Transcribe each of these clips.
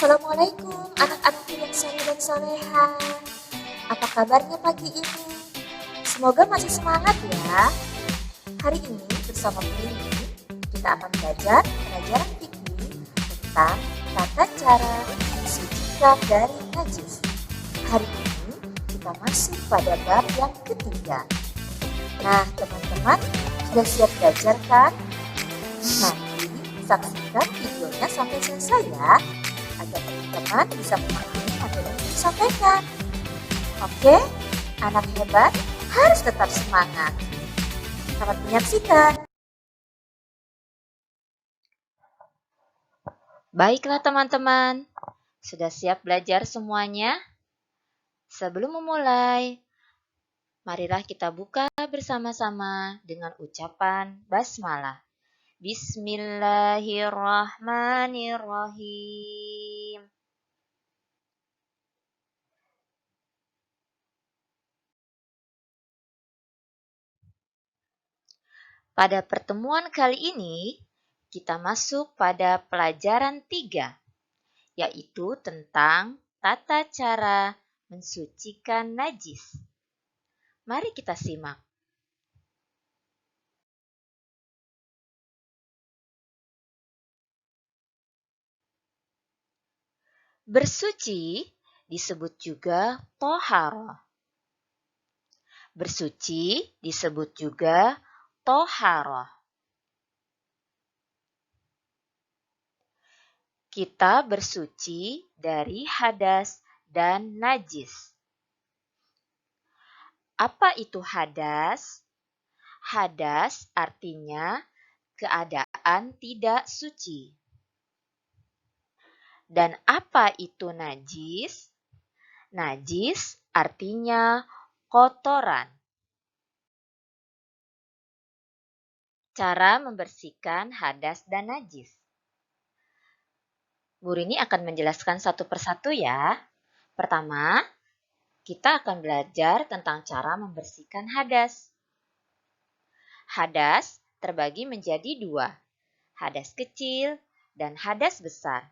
Assalamualaikum anak-anakku yang soleh dan soleha. Apa kabarnya pagi ini? Semoga masih semangat ya. Hari ini bersama Prini, kita akan belajar pelajaran fikih tentang tata cara mensucikan dari najis. Hari ini kita masuk pada bab yang ketiga. Nah, teman-teman sudah siap belajar kan? Nanti saksikan videonya sampai selesai ya, agar teman-teman bisa memahami materi yang disampaikan. Oke, anak hebat harus tetap semangat. Selamat menyaksikan. Baiklah teman-teman, sudah siap belajar semuanya? Sebelum memulai, marilah kita buka bersama-sama dengan ucapan basmalah. Bismillahirrahmanirrahim. Pada pertemuan kali ini, kita masuk pada pelajaran 3, yaitu tentang tata cara mensucikan najis. Mari kita simak. Bersuci disebut juga toharoh. Bersuci disebut juga toharoh. Kita bersuci dari hadas dan najis. Apa itu hadas? Hadas artinya keadaan tidak suci. Dan apa itu najis? Najis artinya kotoran. Cara membersihkan hadas dan najis. Bu Rini akan menjelaskan satu persatu ya. Pertama, kita akan belajar tentang cara membersihkan hadas. Hadas terbagi menjadi 2, hadas kecil dan hadas besar.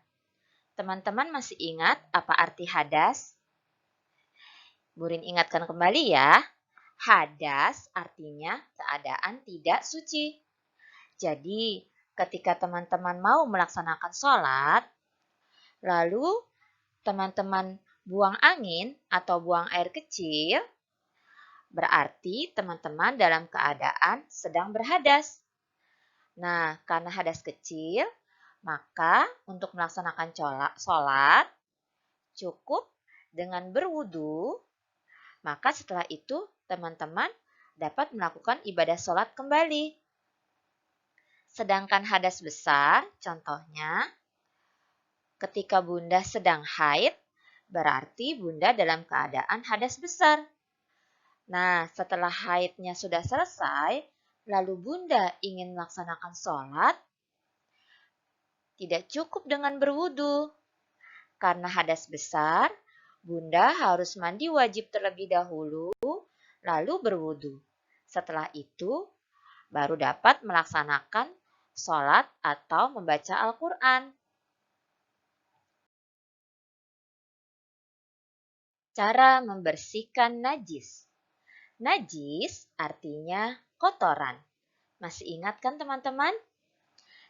Teman-teman masih ingat apa arti hadas? Bu Rini ingatkan kembali ya. Hadas artinya keadaan tidak suci. Jadi, ketika teman-teman mau melaksanakan sholat, lalu teman-teman buang angin atau buang air kecil, berarti teman-teman dalam keadaan sedang berhadas. Nah, karena hadas kecil, maka untuk melaksanakan sholat cukup dengan berwudu. Maka setelah itu teman-teman dapat melakukan ibadah sholat kembali. Sedangkan hadas besar, contohnya ketika Bunda sedang haid, berarti Bunda dalam keadaan hadas besar. Nah, setelah haidnya sudah selesai, lalu Bunda ingin melaksanakan sholat, tidak cukup dengan berwudu. Karena hadas besar, Bunda harus mandi wajib terlebih dahulu, lalu berwudu. Setelah itu, baru dapat melaksanakan sholat atau membaca Al-Quran. Cara membersihkan najis. Najis artinya kotoran. Masih ingat kan teman-teman?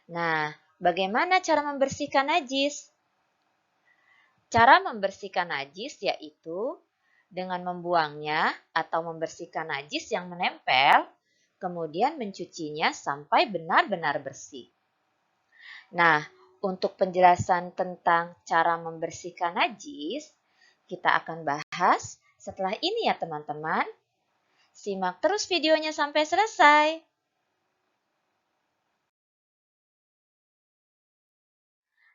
Nah, bagaimana cara membersihkan najis? Cara membersihkan najis yaitu dengan membuangnya atau membersihkan najis yang menempel, kemudian mencucinya sampai benar-benar bersih. Nah, untuk penjelasan tentang cara membersihkan najis, kita akan bahas setelah ini ya teman-teman. Simak terus videonya sampai selesai.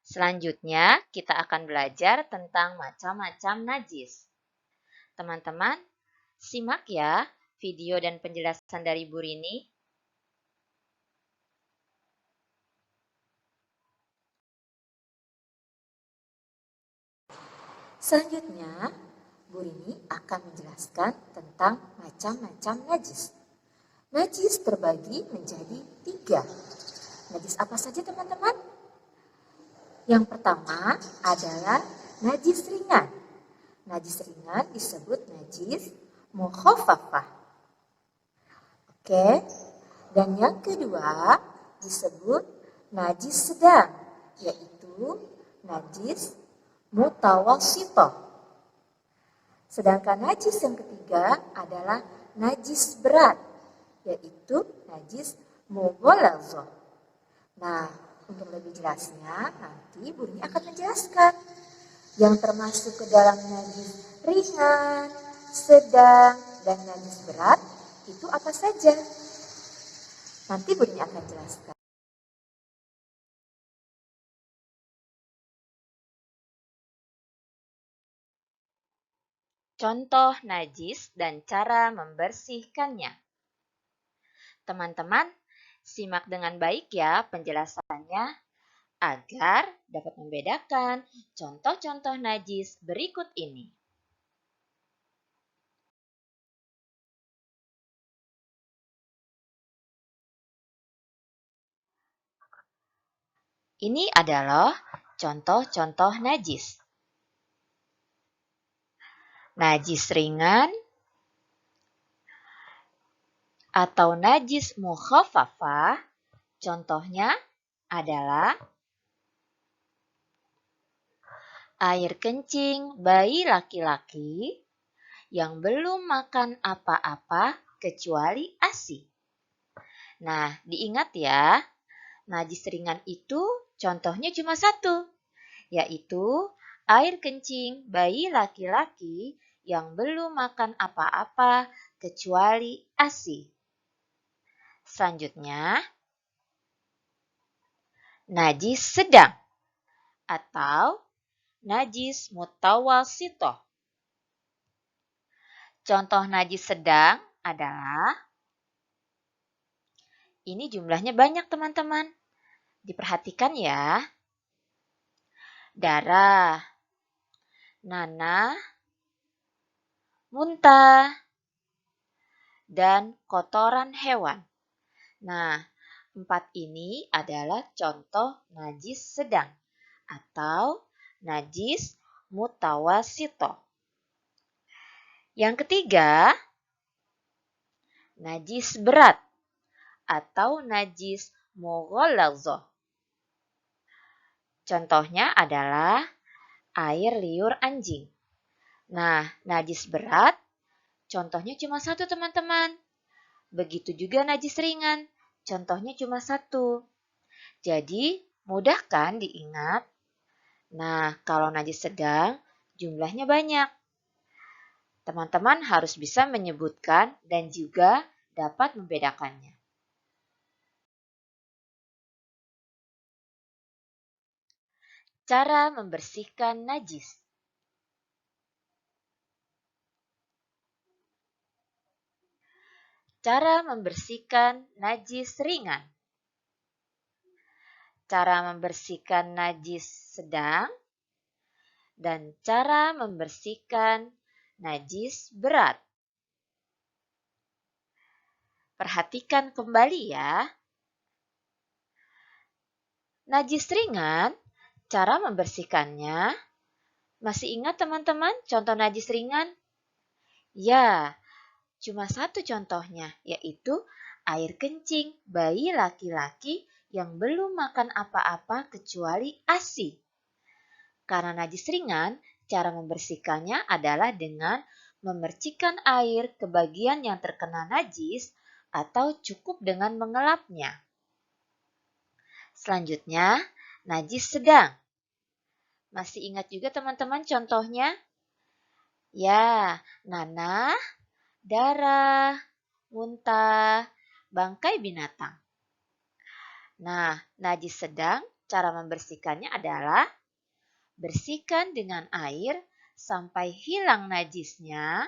Selanjutnya, kita akan belajar tentang macam-macam najis. Teman-teman, simak ya video dan penjelasan dari Bu Rini. Selanjutnya, Bu Rini akan menjelaskan tentang macam-macam najis. Najis terbagi menjadi 3. Najis apa saja teman-teman? Yang pertama adalah najis ringan. Najis ringan disebut najis mukhaffafah. Oke. Dan yang kedua disebut najis sedang, yaitu najis mutawassithah. Sedangkan najis yang ketiga adalah najis berat, yaitu najis mughalazah. Nah, untuk lebih jelasnya nanti Buni akan menjelaskan yang termasuk ke dalam najis ringan, sedang, dan najis berat itu apa saja. Nanti Buni akan jelaskan. Contoh najis dan cara membersihkannya. Teman-teman, simak dengan baik ya penjelasannya agar dapat membedakan contoh-contoh najis berikut ini. Ini adalah contoh-contoh najis. Najis ringan atau najis mukhaffafah, contohnya adalah air kencing bayi laki-laki yang belum makan apa-apa kecuali ASI. Nah, diingat ya, najis ringan itu contohnya cuma satu, yaitu air kencing bayi laki-laki yang belum makan apa-apa kecuali ASI. Selanjutnya, najis sedang atau najis mutawassithah. Contoh najis sedang adalah, ini jumlahnya banyak teman-teman. Diperhatikan ya. Darah, nanah, muntah, dan kotoran hewan. Nah, 4 ini adalah contoh najis sedang atau najis mutawassithah. Yang ketiga, najis berat atau najis mughalazah. Contohnya adalah air liur anjing. Nah, najis berat contohnya cuma satu teman-teman. Begitu juga najis ringan, contohnya cuma satu. Jadi, mudah kan diingat? Nah, kalau najis sedang, jumlahnya banyak. Teman-teman harus bisa menyebutkan dan juga dapat membedakannya. Cara membersihkan najis. Cara membersihkan najis ringan. Cara membersihkan najis sedang. Dan cara membersihkan najis berat. Perhatikan kembali ya. Najis ringan, cara membersihkannya. Masih ingat teman-teman contoh najis ringan? Ya, cuma satu contohnya, yaitu air kencing bayi laki-laki yang belum makan apa-apa kecuali ASI. Karena najis ringan, cara membersihkannya adalah dengan memercikkan air ke bagian yang terkena najis atau cukup dengan mengelapnya. Selanjutnya, najis sedang. Masih ingat juga teman-teman contohnya? Ya, nanah, darah, muntah, bangkai binatang. Nah, najis sedang, cara membersihkannya adalah bersihkan dengan air sampai hilang najisnya.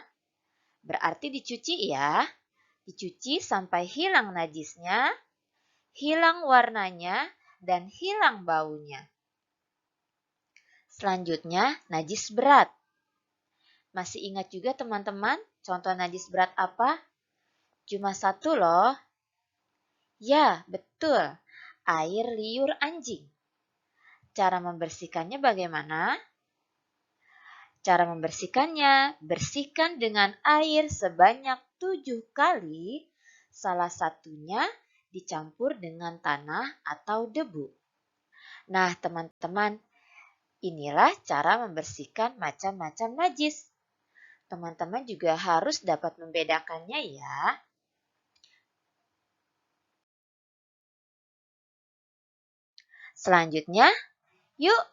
Berarti dicuci ya. Dicuci sampai hilang najisnya, hilang warnanya, dan hilang baunya. Selanjutnya, najis berat. Masih ingat juga teman-teman contoh najis berat apa? Cuma satu loh. Ya, betul. Air liur anjing. Cara membersihkannya bagaimana? Cara membersihkannya, bersihkan dengan air sebanyak 7 kali, salah satunya dicampur dengan tanah atau debu. Nah, teman-teman, inilah cara membersihkan macam-macam najis. Teman-teman juga harus dapat membedakannya ya. Selanjutnya, yuk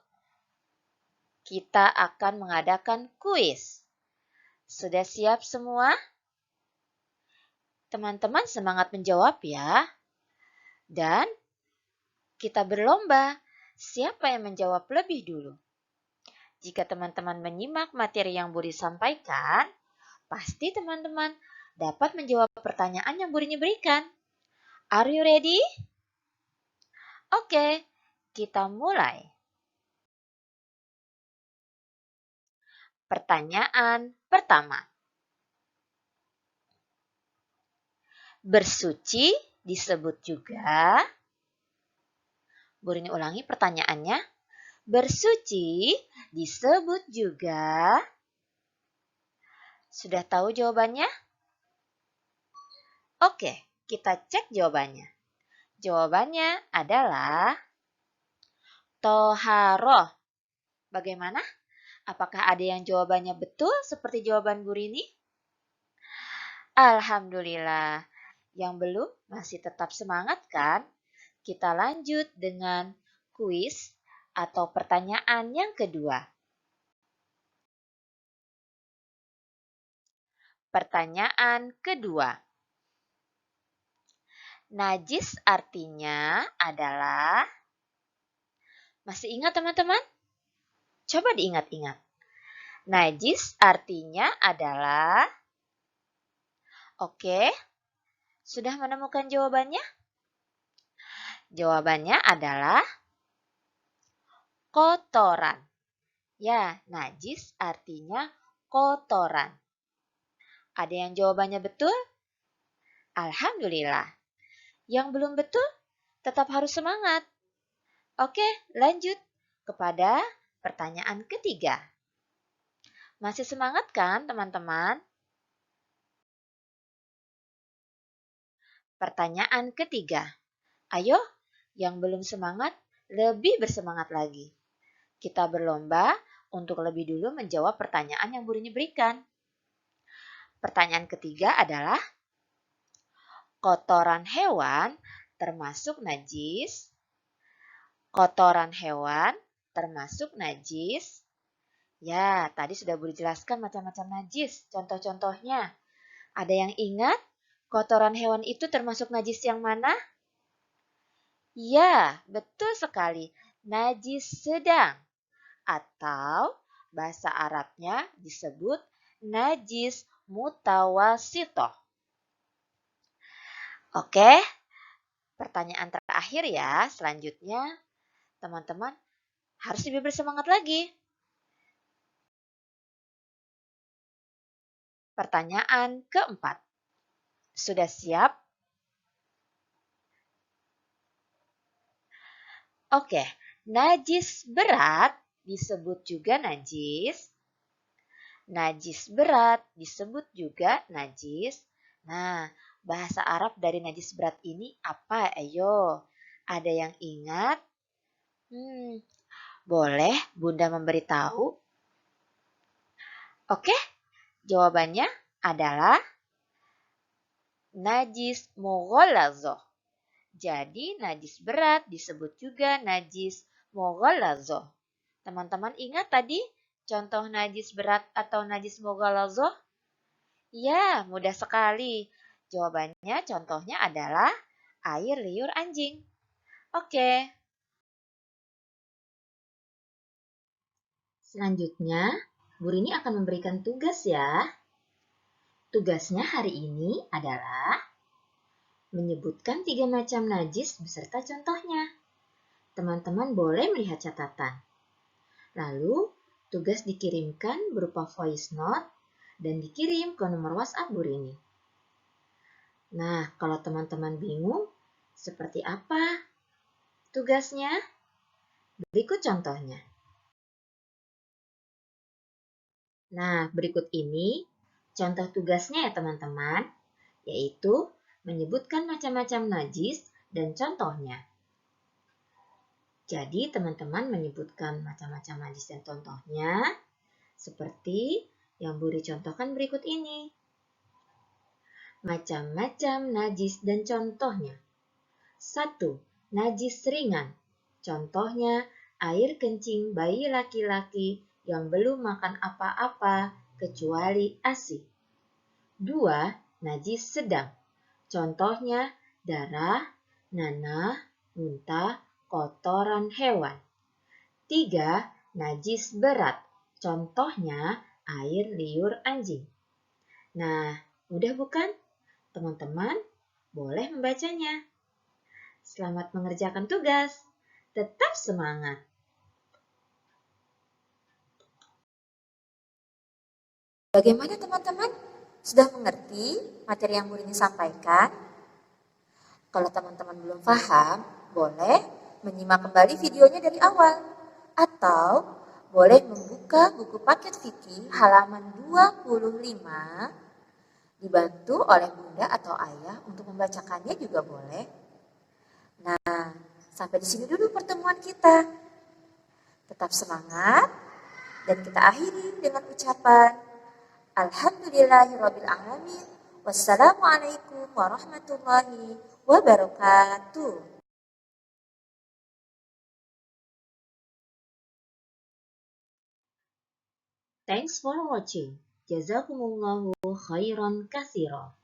kita akan mengadakan kuis. Sudah siap semua? Teman-teman semangat menjawab ya. Dan kita berlomba, siapa yang menjawab lebih dulu? Jika teman-teman menyimak materi yang Buri sampaikan, pasti teman-teman dapat menjawab pertanyaan yang Buri berikan. Are you ready? Oke, kita mulai. Pertanyaan pertama. Bersuci disebut juga. Buri ulangi pertanyaannya. Bersuci disebut juga. Sudah tahu jawabannya? Oke, kita cek jawabannya. Jawabannya adalah toharoh. Bagaimana? Apakah ada yang jawabannya betul seperti jawaban Buri ini? Alhamdulillah. Yang belum masih tetap semangat kan? Kita lanjut dengan kuis atau pertanyaan yang kedua. Pertanyaan kedua. Najis artinya adalah, masih ingat teman-teman? Coba diingat-ingat. Najis artinya adalah, oke, sudah menemukan jawabannya? Jawabannya adalah kotoran. Ya, najis artinya kotoran. Ada yang jawabannya betul? Alhamdulillah. Yang belum betul, tetap harus semangat. Oke, lanjut kepada pertanyaan ketiga. Masih semangat kan, teman-teman? Pertanyaan ketiga. Ayo, yang belum semangat, lebih bersemangat lagi. Kita berlomba untuk lebih dulu menjawab pertanyaan yang Buri berikan. Pertanyaan ketiga adalah, kotoran hewan termasuk najis? Kotoran hewan termasuk najis? Ya, tadi sudah Buri jelaskan macam-macam najis. Contoh-contohnya. Ada yang ingat kotoran hewan itu termasuk najis yang mana? Ya, betul sekali. Najis sedang. Atau bahasa Arabnya disebut najis mutawasitoh. Oke, pertanyaan terakhir ya. Selanjutnya, teman-teman harus lebih bersemangat lagi. Pertanyaan keempat. Sudah siap? Oke, najis berat disebut juga najis. Najis berat disebut juga najis. Nah, bahasa Arab dari najis berat ini apa? Ayo, ada yang ingat? Boleh Bunda memberitahu? Oke, jawabannya adalah najis mughallazoh. Jadi najis berat disebut juga najis mughallazoh. Teman-teman ingat tadi contoh najis berat atau najis mughallazoh? Ya, mudah sekali. Jawabannya contohnya adalah air liur anjing. Oke. Selanjutnya, Burini akan memberikan tugas ya. Tugasnya hari ini adalah menyebutkan 3 macam najis beserta contohnya. Teman-teman boleh melihat catatan. Lalu, tugas dikirimkan berupa voice note dan dikirim ke nomor WhatsApp Burini. Nah, kalau teman-teman bingung, seperti apa tugasnya? Berikut contohnya. Nah, berikut ini contoh tugasnya ya teman-teman, yaitu menyebutkan macam-macam najis dan contohnya. Jadi teman-teman menyebutkan macam-macam najis dan contohnya seperti yang Buri contohkan berikut ini. Macam-macam najis dan contohnya. 1. Najis ringan. Contohnya air kencing bayi laki-laki yang belum makan apa-apa kecuali ASI. 2. Najis sedang. Contohnya darah, nanah, muntah, kotoran hewan. 3. Najis berat. Contohnya air liur anjing. Nah, mudah bukan? Teman-teman boleh membacanya. Selamat mengerjakan tugas. Tetap semangat. Bagaimana teman-teman? Sudah mengerti materi yang Bu Rini sampaikan? Kalau teman-teman belum paham, boleh menyimak kembali videonya dari awal. Atau boleh membuka buku paket fikih halaman 25, dibantu oleh bunda atau ayah untuk membacakannya juga boleh. Nah, sampai di sini dulu pertemuan kita. Tetap semangat dan kita akhiri dengan ucapan Alhamdulillahirrabbilalamin. Wassalamualaikum warahmatullahi wabarakatuh. Thanks for watching. Jazakumullahu khairan katsira.